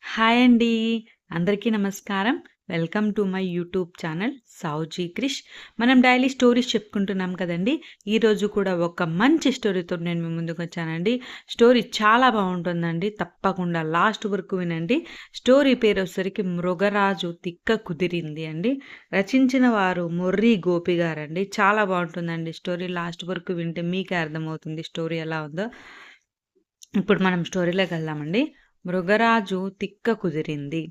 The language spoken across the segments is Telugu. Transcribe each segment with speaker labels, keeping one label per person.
Speaker 1: హాయ్ అండి. అందరికీ నమస్కారం. Welcome to my YouTube channel Savuji Krish. మనం డైలీ స్టోరీస్ చెప్పుకుంటున్నాం కదండీ! ఈరోజు కూడా ఒక మంచి స్టోరీతో నేను మీ ముందుకొచ్చానండి. స్టోరీ చాలా బావుంటుందండి. తప్పకుండా లాస్ట్ వరకు వినండి. స్టోరీ పేరొచ్చేసరికి 'మృగరాజు తిక్క కుదిరింది' అండి. రచించిన వారు మొర్రి గోపి గారండి. చాలా బావుంటుందండి స్టోరీ. లాస్ట్ వరకు వింటే మీకే అర్థమవుతుంది స్టోరీ ఎలా ఉందో. ఇప్పుడు మనం స్టోరీలోకెళ్దామండి. 'మృగరాజు తిక్క కుదిరింది'.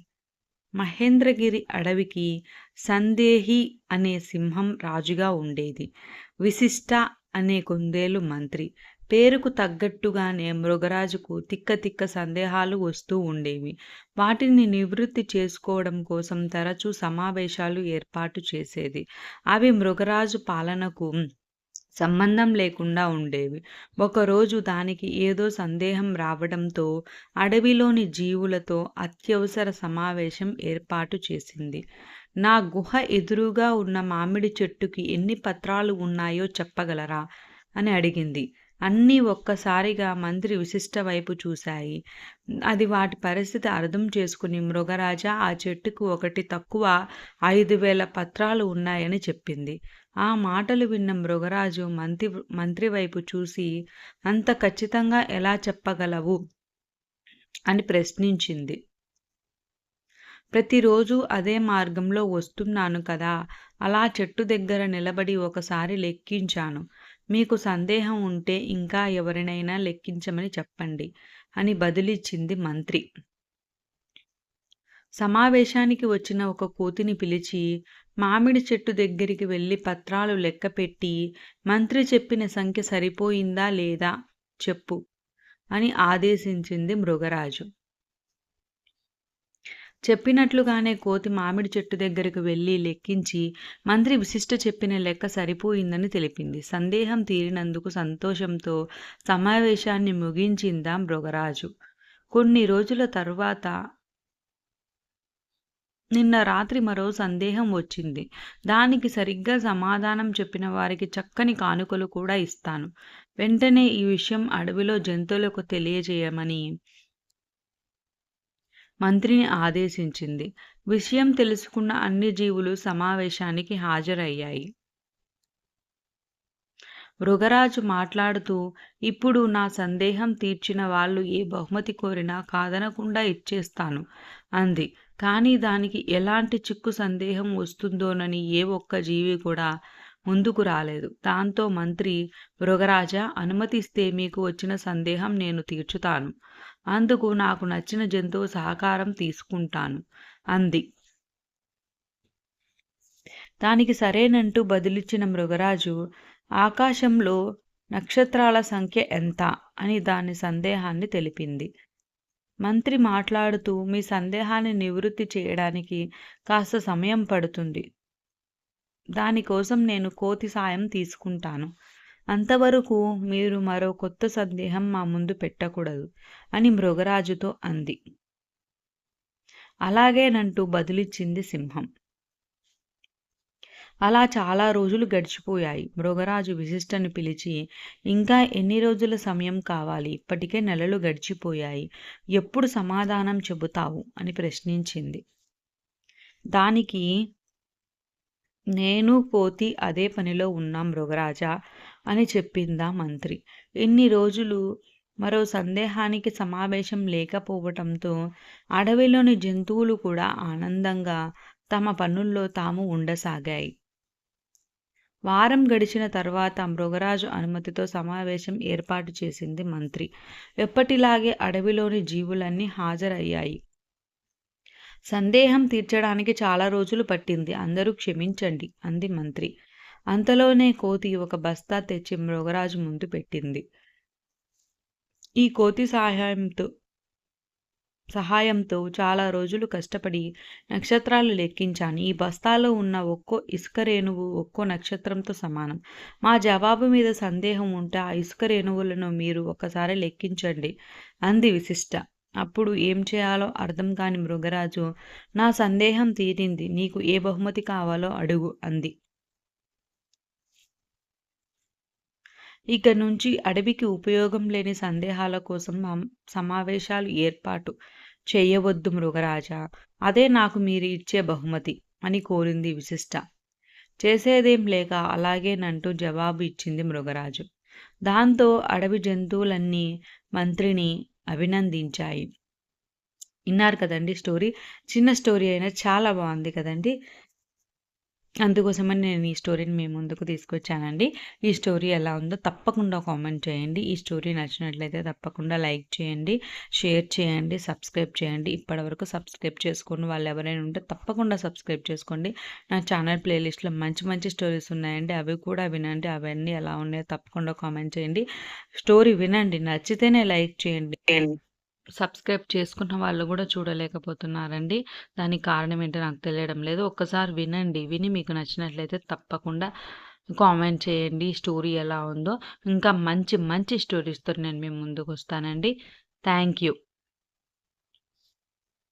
Speaker 1: మహేంద్రగిరి అడవికి సందేహి అనే సింహం రాజుగా ఉండేది. విశిష్ట అనే కుందేలు మంత్రి. పేరుకు తగ్గట్టుగానే మృగరాజుకు తిక్క తిక్క సందేహాలు వస్తూ ఉండేవి. వాటిని నివృత్తి చేసుకోవడం కోసం తరచూ సమావేశాలు ఏర్పాటు చేసేది. అవి మృగరాజు పాలనకు సంబంధం లేకుండా ఉండేవి. ఒకరోజు దానికి ఏదో సందేహం రావడంతో అడవిలోని జీవులతో అత్యవసర సమావేశం ఏర్పాటు చేసింది. నా గుహ ఎదురుగా ఉన్న మామిడి చెట్టుకి ఎన్ని పత్రాలు ఉన్నాయో చెప్పగలరా? అని అడిగింది. అన్నీ ఒక్కసారిగా మంత్రి విశిష్ట వైపు చూశాయి. అది వాటి పరిస్థితి అర్థం చేసుకుని మృగరాజా ఆ చెట్టుకు ఒకటి తక్కువ 5,000 పత్రాలు ఉన్నాయని చెప్పింది. ఆ మాటలు విన్న మృగరాజు మంత్రి వైపు చూసి అంత ఖచ్చితంగా ఎలా చెప్పగలవు? అని ప్రశ్నించింది. ప్రతిరోజూ అదే మార్గంలో వస్తున్నాను కదా! అలా చెట్టు దగ్గర నిలబడి ఒకసారి లెక్కించాను. మీకు సందేహం ఉంటే ఇంకా ఎవరినైనా లెక్కించమని చెప్పండి అని బదులిచ్చింది మంత్రి. సమావేశానికి వచ్చిన ఒక కోతిని పిలిచి మామిడి చెట్టు దగ్గరికి వెళ్ళి పత్రాలు లెక్కపెట్టి మంత్రి చెప్పిన సంఖ్య సరిపోయిందా లేదా చెప్పు అని ఆదేశించింది మృగరాజు. చెప్పినట్లుగానే కోతి మామిడి చెట్టు దగ్గరకు వెళ్ళి లెక్కించి మంత్రి విశిష్ట చెప్పిన లెక్క సరిపోయిందని తెలిపింది. సందేహం తీరినందుకు సంతోషంతో సమావేశాన్ని ముగించిందా మృగరాజు. కొన్ని రోజుల తరువాత నిన్న రాత్రి మరో సందేహం వచ్చింది. దానికి సరిగ్గా సమాధానం చెప్పిన వారికి చక్కని కానుకలు కూడా ఇస్తాను. వెంటనే ఈ విషయం అడవిలో జంతువులకు తెలియజేయమని మంత్రిని ఆదేశించింది. విషయం తెలుసుకున్న అన్ని జీవులు సమావేశానికి హాజరయ్యాయి. మృగరాజు మాట్లాడుతూ, ఇప్పుడు నా సందేహం తీర్చిన వాళ్ళు ఏ బహుమతి కోరినా కాదనకుండా ఇచ్చేస్తాను అంది. కానీ దానికి ఎలాంటి చిక్కు సందేహం వస్తుందోనని ఏ ఒక్క జీవి కూడా ముందుకు రాలేదు. దాంతో మంత్రి, మృగరాజా, అనుమతిస్తే మీకు వచ్చిన సందేహం నేను తీర్చుతాను. అందుకు నాకు నచ్చిన జంతువు సహకారం తీసుకుంటాను అంది. దానికి సరేనంటూ బదులిచ్చిన మృగరాజు, ఆకాశంలో నక్షత్రాల సంఖ్య ఎంత అని దాని సందేహాన్ని తెలిపింది. మంత్రి మాట్లాడుతూ, మీ సందేహాన్ని నివృత్తి చేయడానికి కాస్త సమయం పడుతుంది. దానికోసం నేను కోతి సాయం తీసుకుంటాను. అంతవరకు మీరు మరో కొత్త సందేహం మా ముందు పెట్టకూడదు అని మృగరాజుతో అంది. అలాగేనంటూ బదులిచ్చింది సింహం. అలా చాలా రోజులు గడిచిపోయాయి. మృగరాజు విశిష్టని పిలిచి, ఇంకా ఎన్ని రోజుల సమయం కావాలి? ఇప్పటికే నెలలు గడిచిపోయాయి. ఎప్పుడు సమాధానం చెబుతావు? అని ప్రశ్నించింది. దానికి, నేను కోతి అదే పనిలో ఉన్నాం మృగరాజా అని చెప్పిందా మంత్రి. ఇన్ని రోజులు మరో సందేహానికి సమావేశం లేకపోవటంతో అడవిలోని జంతువులు కూడా ఆనందంగా తమ పనుల్లో తాము ఉండసాగాయి. వారం గడిచిన తర్వాత మృగరాజు అనుమతితో సమావేశం ఏర్పాటు చేసింది మంత్రి. ఎప్పటిలాగే అడవిలోని జీవులన్నీ హాజరయ్యాయి. సందేహం తీర్చడానికి చాలా రోజులు పట్టింది. అందరూ క్షమించండి అంది మంత్రి. అంతలోనే కోతి ఒక బస్తా తెచ్చి మృగరాజు ముందు పెట్టింది. ఈ కోతి సహాయంతో చాలా రోజులు కష్టపడి నక్షత్రాలు లెక్కించాను. ఈ బస్తాలో ఉన్న ఒక్కో ఇసుక రేణువు ఒక్కో నక్షత్రంతో సమానం. మా జవాబు మీద సందేహం ఉంటే ఆ ఇసుక రేణువులను మీరు ఒకసారి లెక్కించండి అంది విశిష్ట. అప్పుడు ఏం చేయాలో అర్థం కాని మృగరాజు, నా సందేహం తీరింది. నీకు ఏ బహుమతి కావాలో అడుగు అంది. ఇక నుంచి అడవికి ఉపయోగం లేని సందేహాల కోసం సమావేశాలు ఏర్పాటు చెయ్యవద్దు మృగరాజా, అదే నాకు మీరు ఇచ్చే బహుమతి అని కోరింది విశిష్ట. చేసేదేం లేక అలాగేనంటూ జవాబు ఇచ్చింది మృగరాజు. దాంతో అడవి జంతువులన్నీ మంత్రిని అభినందించాయి. విన్నారు కదండి స్టోరీ. చిన్న స్టోరీ అయినా చాలా బాగుంది కదండి. అందుకోసమని నేను ఈ స్టోరీని మీ ముందుకు తీసుకొచ్చానండి. ఈ స్టోరీ ఎలా ఉందో తప్పకుండా కామెంట్ చేయండి. ఈ స్టోరీ నచ్చినట్లయితే తప్పకుండా లైక్ చేయండి, షేర్ చేయండి, సబ్స్క్రైబ్ చేయండి. ఇప్పటివరకు సబ్స్క్రైబ్ చేసుకోని వాళ్ళు ఎవరైనా ఉంటే తప్పకుండా సబ్స్క్రైబ్ చేసుకోండి. నా ఛానల్ ప్లేలిస్ట్‌లో మంచి మంచి స్టోరీస్ ఉన్నాయండి. అవి కూడా వినండి. అవన్నీ ఎలా ఉన్నాయో తప్పకుండా కామెంట్ చేయండి. స్టోరీ వినండి. నచ్చితేనే లైక్ చేయండి. సబ్స్క్రైబ్ చేసుకున్న వాళ్ళు కూడా చూడలేకపోతున్నారండి. దానికి కారణం ఏంటో నాకు తెలియడం లేదు. ఒక్కసారి వినండి. విని మీకు నచ్చినట్లయితే తప్పకుండా కామెంట్ చేయండి. స్టోరీ ఎలా ఉందో. ఇంకా మంచి మంచి స్టోరీస్‌తో నేను మీ ముందుకొస్తానండి. Thank you.